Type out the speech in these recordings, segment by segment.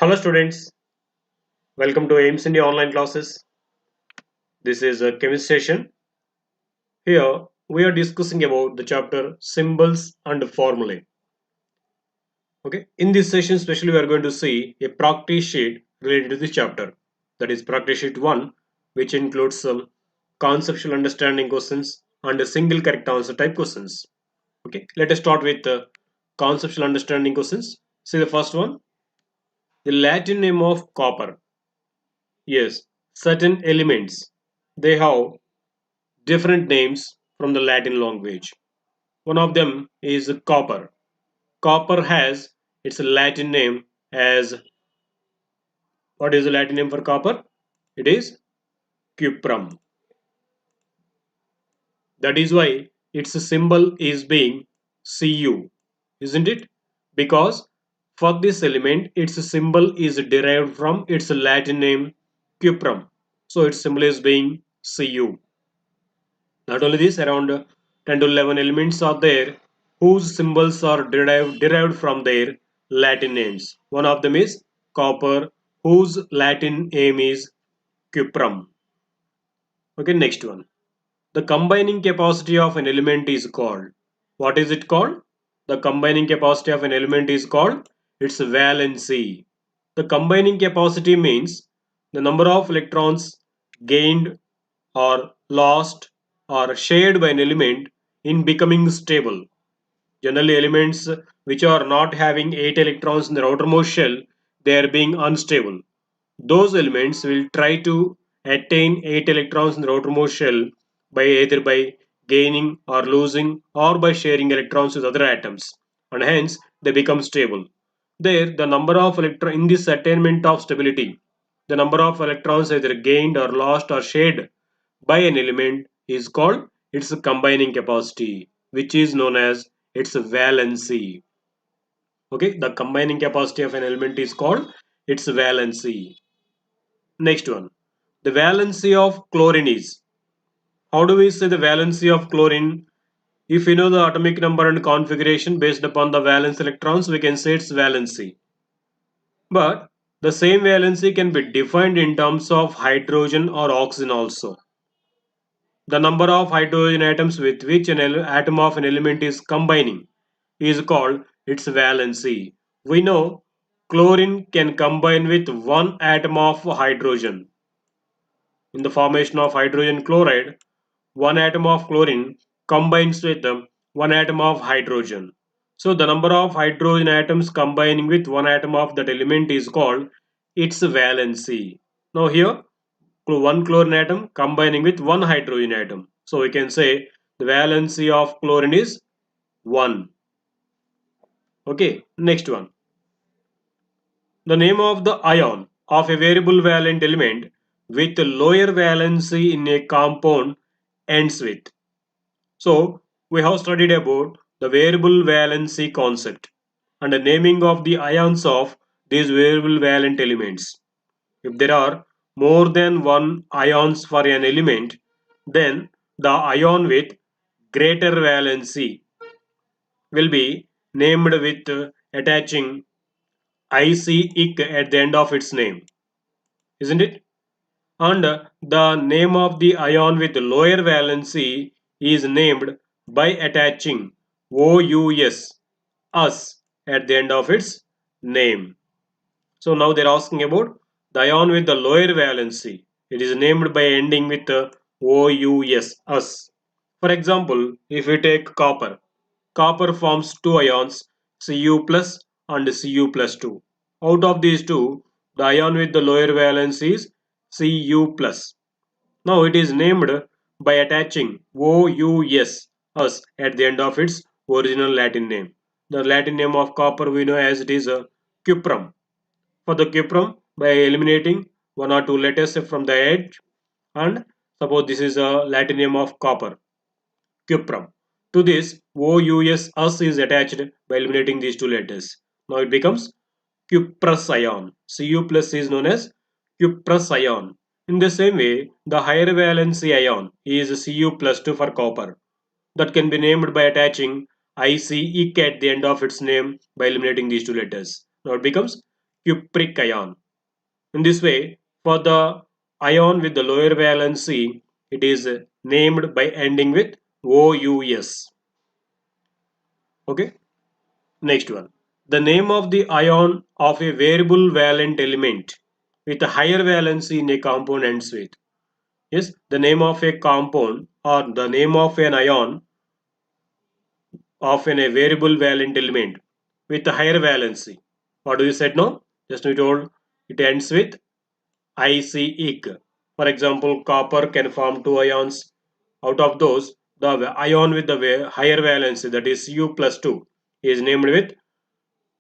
Hello students, welcome to AIMS India online classes. This is a chemistry session. Here we are discussing about the chapter symbols and formulae. Okay, in this session especially we are going to see a practice sheet related to this chapter. That is practice sheet 1, which includes some conceptual understanding questions and a single correct answer type questions. Okay, let us start with the conceptual understanding questions. See the first one, the Latin name of copper. Yes, certain elements, they have different names from the Latin language. One of them is copper. Copper has its Latin name as, what is the Latin name for copper? It is cuprum. That is why its symbol is being Cu, isn't it? Because for this element, its symbol is derived from its Latin name cuprum. So its symbol is being Cu. Not only this, around 10 to 11 elements are there whose symbols are derived from their Latin names. One of them is copper, whose Latin name is cuprum. Okay, next one. The combining capacity of an element is called. What is it called? The combining capacity of an element is called its valency. The combining capacity means the number of electrons gained or lost or shared by an element in becoming stable. Generally, elements which are not having 8 electrons in their outermost shell, they are being unstable. Those elements will try to attain 8 electrons in their outermost shell by either by gaining or losing or by sharing electrons with other atoms, and hence they become stable. There, the number of electrons in this attainment of stability, the number of electrons either gained or lost or shared by an element is called its combining capacity, which is known as its valency. Okay, the combining capacity of an element is called its valency. Next one, the valency of chlorine is. How do we say the valency of chlorine? If we know the atomic number and configuration based upon the valence electrons, we can say its valency. But the same valency can be defined in terms of hydrogen or oxygen also. The number of hydrogen atoms with which an atom of an element is combining is called its valency. We know chlorine can combine with one atom of hydrogen. In the formation of hydrogen chloride, one atom of chlorine combines with one atom of hydrogen. So the number of hydrogen atoms combining with one atom of that element is called its valency. Now here one chlorine atom combining with one hydrogen atom. So we can say the valency of chlorine is 1. Okay, next one. The name of the ion of a variable valent element with lower valency in a compound ends with. So we have studied about the variable valency concept and the naming of the ions of these variable valent elements. If there are more than one ions for an element, then the ion with greater valency will be named with attaching IC at the end of its name, isn't it? And the name of the ion with lower valency is named by attaching OUS us at the end of its name. So now they're asking about the ion with the lower valency. It is named by ending with OUS us. For example, if we take copper, copper forms two ions Cu plus and Cu plus 2. Out of these two, the ion with the lower valence is Cu plus. Now it is named by attaching OUS us at the end of its original Latin name. The Latin name of copper we know as it is cuprum. For the cuprum, by eliminating one or two letters from the edge, and suppose this is a Latin name of copper, cuprum. To this, OUS us is attached by eliminating these two letters. Now it becomes cuprous ion. Cu plus is known as cuprous ion. In the same way, the higher valency ion is Cu plus 2 for copper. That can be named by attaching IC at the end of its name by eliminating these two letters. Now it becomes cupric ion. In this way, for the ion with the lower valency, it is named by ending with OUS. Okay, next one. The name of the ion of a variable valent element with a higher valency in a compound ends with. Yes, the name of a compound or the name of an ion of a variable valent element with a higher valency. What do you said now? Just we told it ends with IC. For example, copper can form two ions. Out of those, the ion with the higher valency, that is Cu plus 2, is named with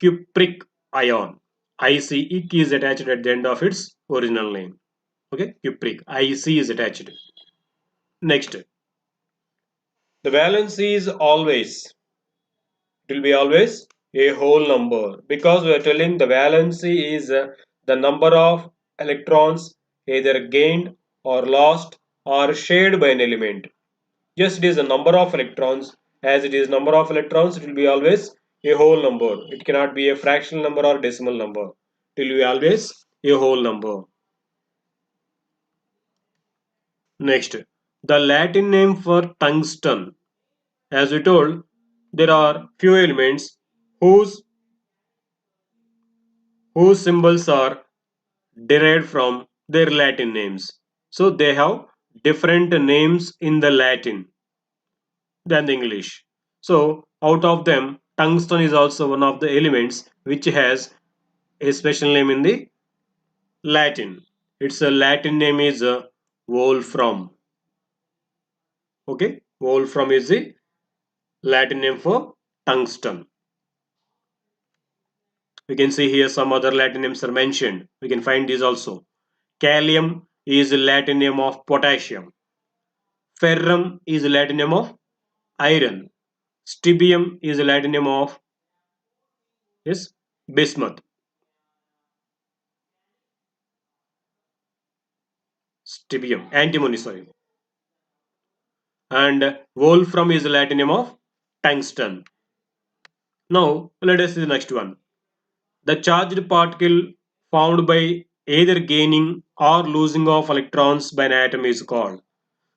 cupric ion. IC is attached at the end of its original name. Okay, cupric. IC is attached. Next, the valency is always, it will be always a whole number because we are telling the valency is the number of electrons either gained or lost or shared by an element. Yes, it is a number of electrons. As it is number of electrons, it will be always a whole number. It cannot be a fractional number or decimal number. It will be always a whole number. Next, the Latin name for tungsten. As we told, there are few elements whose symbols are derived from their Latin names. So they have different names in the Latin than the English. So out of them, tungsten is also one of the elements which has a special name in the Latin. Its Latin name is wolfram. Okay, wolfram is the Latin name for tungsten. We can see here some other Latin names are mentioned. We can find these also. Kalium is the Latin name of potassium. Ferrum is the Latin name of iron. Stibium is the Latin name of bismuth. Stibium, antimony, sorry. And wolfram is the Latin name of tungsten. Now let us see the next one. The charged particle formed by either gaining or losing of electrons by an atom is called.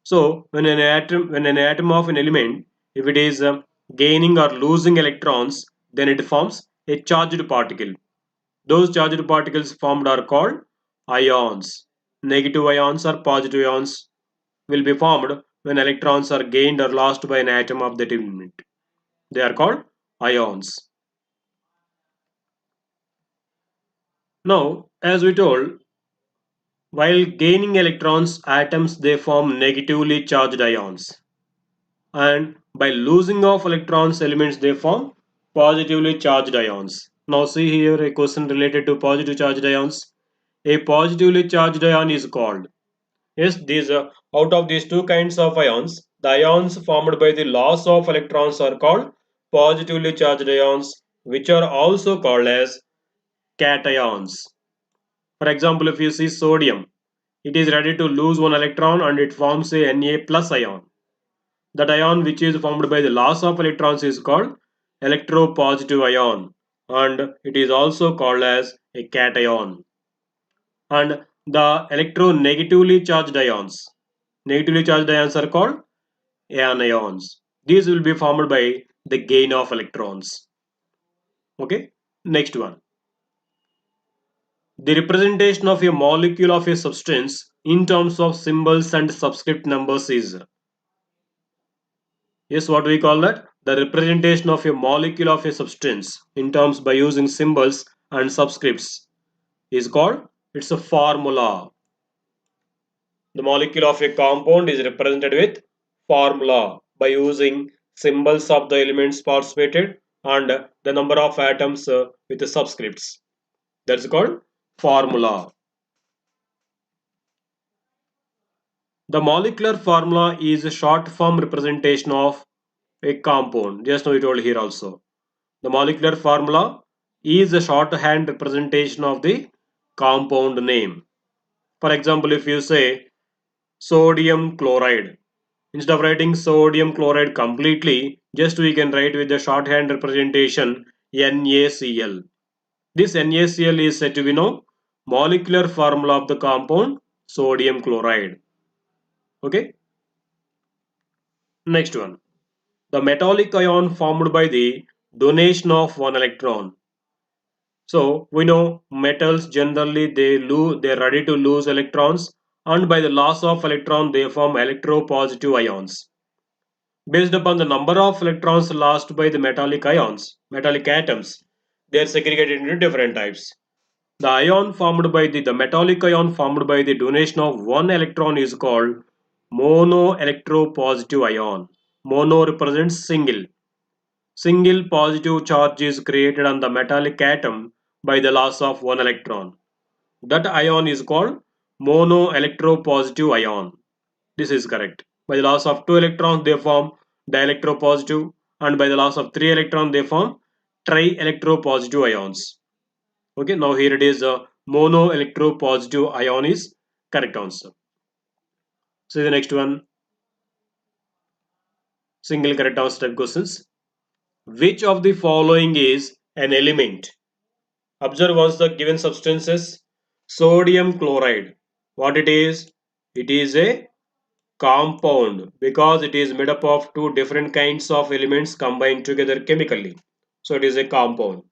So when an atom of an element, if it is gaining or losing electrons, then it forms a charged particle. Those charged particles formed are called ions. Negative ions or positive ions will be formed when electrons are gained or lost by an atom of that element. They are called ions. Now, as we told, while gaining electrons, atoms they form negatively charged ions. And by losing of electrons, elements they form positively charged ions. Now see here a question related to positive charged ions. A positively charged ion is called. Yes, these out of these two kinds of ions, the ions formed by the loss of electrons are called positively charged ions, which are also called as cations. For example, if you see sodium, it is ready to lose one electron and it forms a Na plus ion. That ion which is formed by the loss of electrons is called electropositive ion, and it is also called as a cation. And the electronegatively charged ions, negatively charged ions are called anions. These will be formed by the gain of electrons. Okay, next one. The representation of a molecule of a substance in terms of symbols and subscript numbers is, yes, what we call that? The representation of a molecule of a substance in terms by using symbols and subscripts is called, it's a formula. The molecule of a compound is represented with formula by using symbols of the elements participated and the number of atoms with the subscripts. That's called formula. The molecular formula is a short form representation of a compound. Just now we told here also. The molecular formula is a shorthand representation of the compound name. For example, if you say sodium chloride, instead of writing sodium chloride completely, just we can write with the shorthand representation NaCl. This NaCl is said to be no molecular formula of the compound sodium chloride. Okay. Next one. The metallic ion formed by the donation of one electron. So we know metals generally they're ready to lose electrons, and by the loss of electron they form electropositive ions. Based upon the number of electrons lost by the metallic atoms, they are segregated into different types. The metallic ion formed by the donation of one electron is called monoelectropositive ion. Mono represents single. Single positive charge is created on the metallic atom by the loss of one electron. That ion is called monoelectropositive ion. This is correct. By the loss of two electrons, they form dielectropositive, and by the loss of three electrons, they form trielectropositive ions. Okay, now here it is monoelectropositive ion is correct answer. So the next one, single correct answer type questions. Which of the following is an element? Observe once the given substances. Sodium chloride. What it is? It is a compound because it is made up of two different kinds of elements combined together chemically. So it is a compound.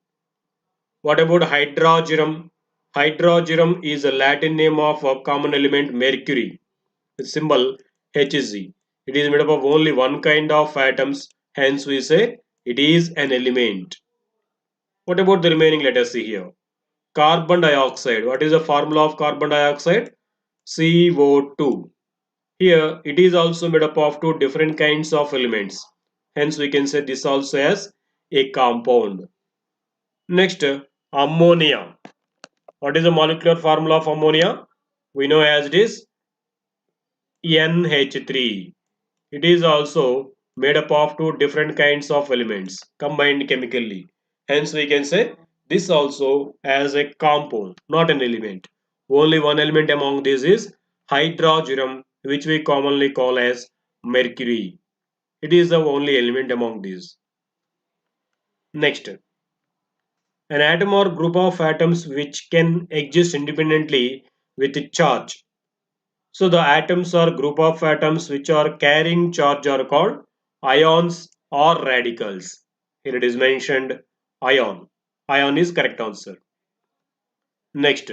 What about hydrogen? Hydrogen is a Latin name of a common element mercury with symbol Hg. It is made up of only one kind of atoms, hence we say it is an element. What about the remaining? Let us see here. Carbon dioxide. What is the formula of carbon dioxide? CO2. Here it is also made up of two different kinds of elements. Hence we can say this also as a compound. Next, ammonia. What is the molecular formula of ammonia? We know as it is NH3. It is also made up of two different kinds of elements combined chemically. Hence we can say this also as a compound, not an element. Only one element among these is hydrogen, which we commonly call as mercury. It is the only element among these. Next, an atom or group of atoms which can exist independently with charge. So the atoms or group of atoms which are carrying charge are called ions or radicals. Here it is mentioned ion. Ion is correct answer. Next,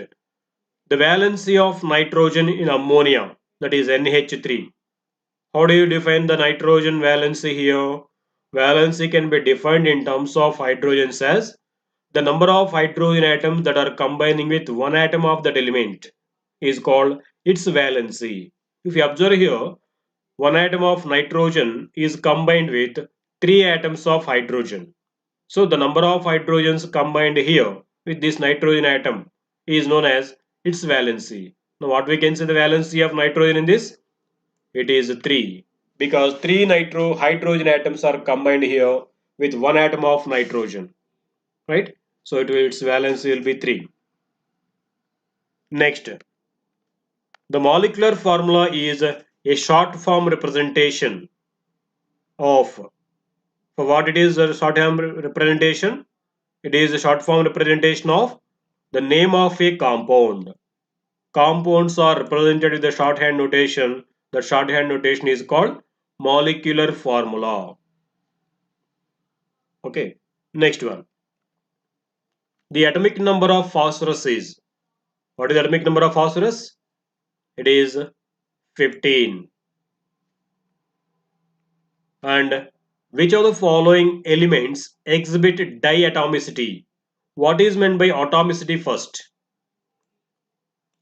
the valency of nitrogen in ammonia, that is NH3. How do you define the nitrogen valency here? Valency can be defined in terms of hydrogens as the number of hydrogen atoms that are combining with one atom of that element is called its valency. If you observe here, one atom of nitrogen is combined with three atoms of hydrogen. So the number of hydrogens combined here with this nitrogen atom is known as its valency. Now what we can say the valency of nitrogen in this? It is 3 because three nitro hydrogen atoms are combined here with one atom of nitrogen, right? So its valency will be 3. Next, the molecular formula is a short form representation of, for what it is a short form representation? It is a short form representation of the name of a compound. Compounds are represented with the shorthand notation. The shorthand notation is called molecular formula. Okay, next one. The atomic number of phosphorus is, what is the atomic number of phosphorus? It is 15. And which of the following elements exhibit diatomicity? What is meant by atomicity first?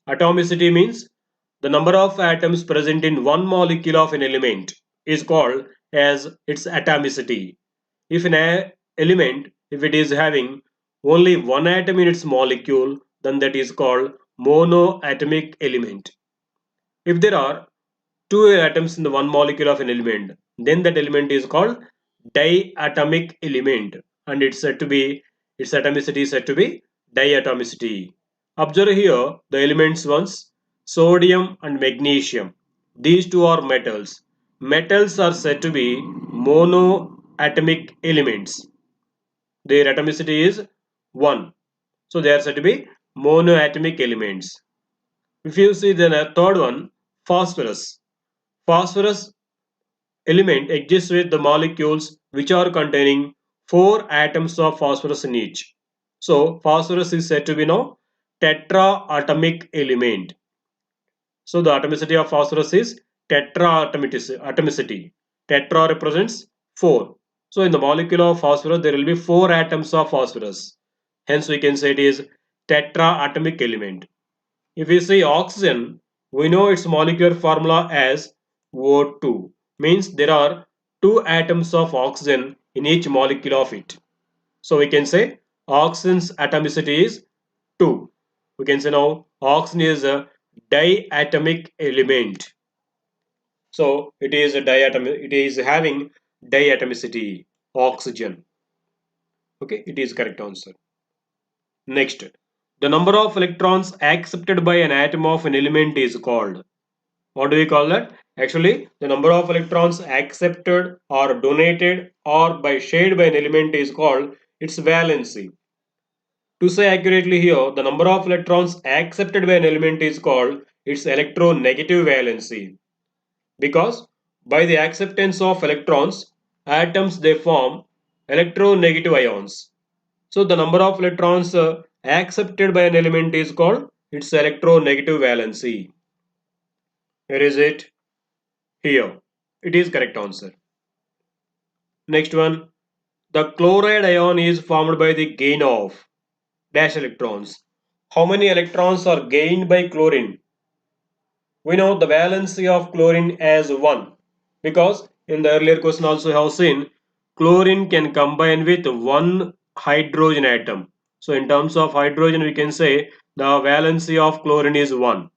Atomicity means the number of atoms present in one molecule of an element is called as its atomicity. If an element, if it is having only one atom in its molecule, then that is called monoatomic element. If there are two atoms in the one molecule of an element, then that element is called diatomic element, and it's said to be, its atomicity is said to be diatomicity. Observe here the elements once, sodium and magnesium. These two are metals. Metals are said to be monoatomic elements. Their atomicity is 1. So they are said to be monoatomic elements. If you see then a third one, phosphorus. Phosphorus element exists with the molecules which are containing 4 atoms of phosphorus in each. So phosphorus is said to be now tetraatomic element. So the atomicity of phosphorus is tetraatomicity. Tetra represents 4. So in the molecule of phosphorus there will be 4 atoms of phosphorus. Hence we can say it is tetraatomic element. If we see oxygen, we know its molecular formula as O2. Means there are 2 atoms of oxygen in each molecule of it. So we can say oxygen's atomicity is 2. We can say now oxygen is a diatomic element. So it is a it is having diatomicity, oxygen. Okay, it is correct answer. Next, the number of electrons accepted by an atom of an element is called. What do we call that? Actually, the number of electrons accepted or donated or by shared by an element is called its valency. To say accurately here, the number of electrons accepted by an element is called its electronegative valency. Because by the acceptance of electrons, atoms they form electronegative ions. So the number of electrons accepted by an element is called its electronegative valency. Where is it? Here. It is correct answer. Next one. The chloride ion is formed by the gain of dash electrons. How many electrons are gained by chlorine? We know the valency of chlorine as 1 because in the earlier question also you have seen chlorine can combine with one hydrogen atom. So in terms of hydrogen we can say the valency of chlorine is 1.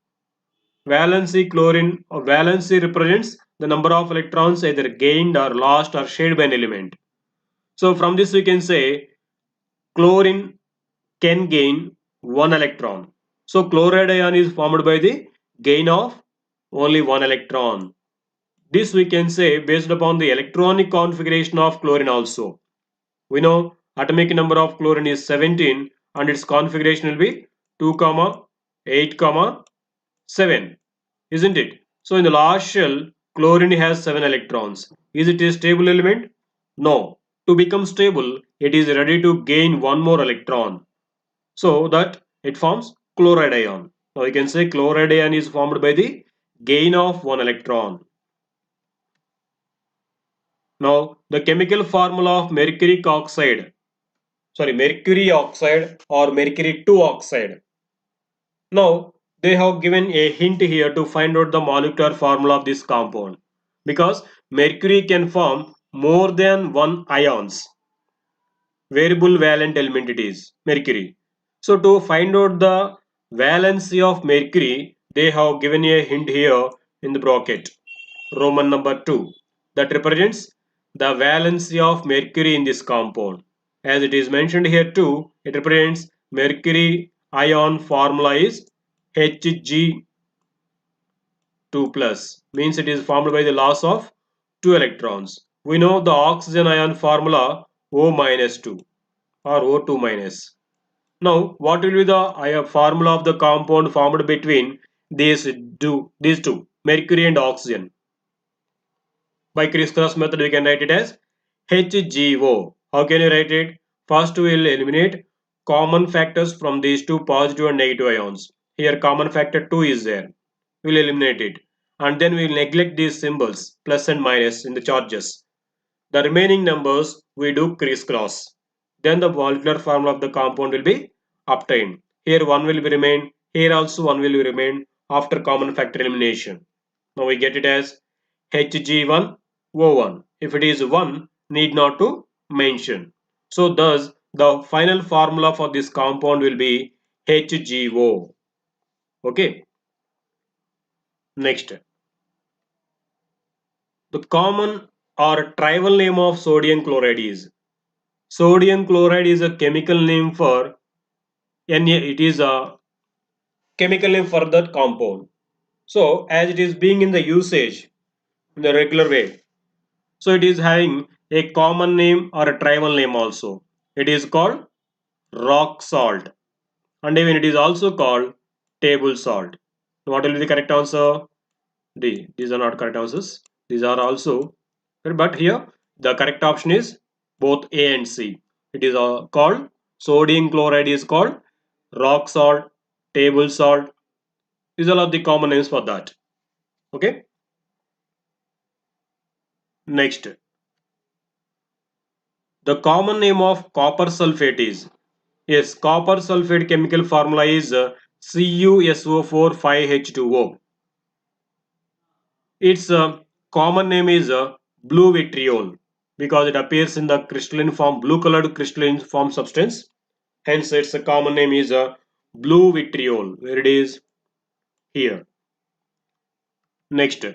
Valency chlorine or valency represents the number of electrons either gained or lost or shared by an element. So from this we can say chlorine can gain 1 electron. So chloride ion is formed by the gain of only 1 electron. This we can say based upon the electronic configuration of chlorine also. We know atomic number of chlorine is 17 and its configuration will be 2, 8, 7. Isn't it? So in the last shell, chlorine has 7 electrons. Is it a stable element? No. To become stable, it is ready to gain one more electron. So that it forms chloride ion. Now we can say chloride ion is formed by the gain of one electron. Now the chemical formula of mercury oxide or mercury 2 oxide. Now they have given a hint here to find out the molecular formula of this compound because mercury can form more than one ions. Variable valent element it is mercury. So to find out the valency of mercury, they have given a hint here in the bracket, Roman number 2, that represents the valency of mercury in this compound. As it is mentioned here too, it represents mercury ion formula is Hg2 plus, means it is formed by the loss of 2 electrons. We know the oxygen ion formula O minus 2 or O2 minus. Now, what will be the formula of the compound formed between these two, mercury and oxygen? By Kristoff's method, we can write it as HGO. How can you write it? First, we will eliminate common factors from these two positive and negative ions. Here, common factor 2 is there. We will eliminate it. And then we will neglect these symbols, plus and minus, in the charges. The remaining numbers, we do crisscross. Then the molecular formula of the compound will be obtained. Here 1 will be remain, here also 1 will remain after common factor elimination. Now we get it as Hg1O1. If it is 1, need not to mention. So thus the final formula for this compound will be HgO. Okay. Next, the common or tribal name of sodium chloride is. Sodium chloride is a chemical name for it is a chemical name for that compound. So as it is being in the usage in the regular way, so it is having a common name or a tribal name also. It is called rock salt. and even it is also called table salt. What will be the correct answer? D. These are not correct answers. These are also, but here the correct option is both A and C. It is called sodium chloride is called rock salt, table salt. These are all the common names for that. Okay. Next, the common name of copper sulfate is, yes, copper sulfate chemical formula is CuSO4 5H2O. Its common name is blue vitriol because it appears in the crystalline form, blue colored crystalline form substance. Hence, its common name is blue vitriol, where it is here. Next,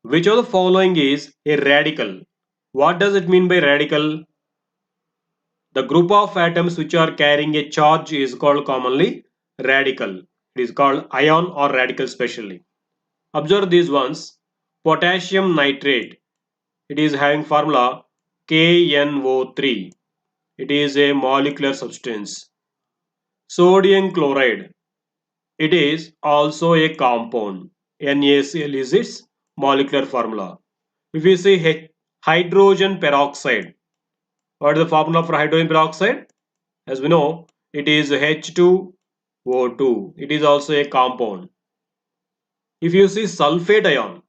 which of the following is a radical? What does it mean by radical? The group of atoms which are carrying a charge is called commonly radical. It is called ion or radical specially. Observe these ones. Potassium nitrate. It is having formula KNO3. It is a molecular substance. Sodium chloride. It is also a compound. NaCl is its molecular formula. If we see hydrogen peroxide, what is the formula for hydrogen peroxide? As we know, it is H2O2. It is also a compound. If you see sulfate ion,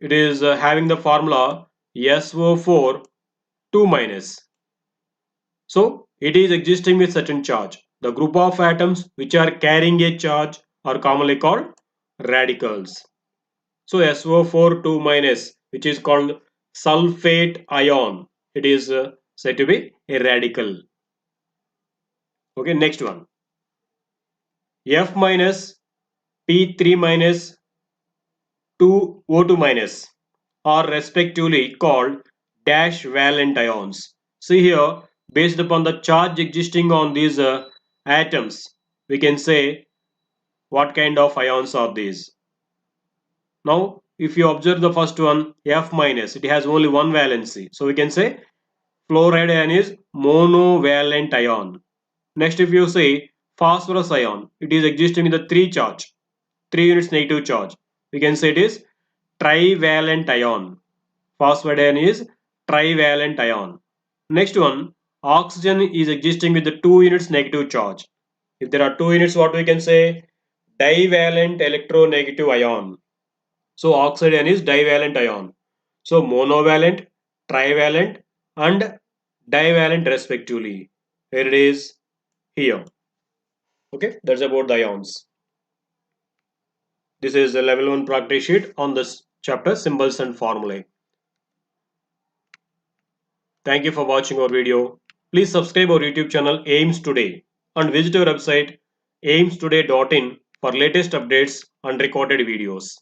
it is having the formula SO4 2 minus. So it is existing with certain charge. The group of atoms which are carrying a charge are commonly called radicals. So SO4 2 minus, which is called sulfate ion, it is said to be a radical. Okay, next one. F minus, P3 minus, 2 O2 minus are respectively called dash valent ions. See here, based upon the charge existing on these atoms, we can say what kind of ions are these. Now, if you observe the first one, F minus, it has only one valency. So we can say fluoride ion is monovalent ion. Next, if you say phosphorus ion, it is existing in the 3 charge, 3 units negative charge. We can say it is trivalent ion. Phosphide ion is trivalent ion. Next one, oxygen is existing with the 2 units negative charge. If there are 2 units, what we can say? Divalent electronegative ion. So oxide ion is divalent ion. So monovalent, trivalent and divalent respectively. Here it is here. Okay, that's about the ions. This is the level 1 practice sheet on this chapter symbols and formulae. Thank you for watching our video. Please subscribe our YouTube channel AIMS Today and visit our website aimstoday.in for latest updates and recorded videos.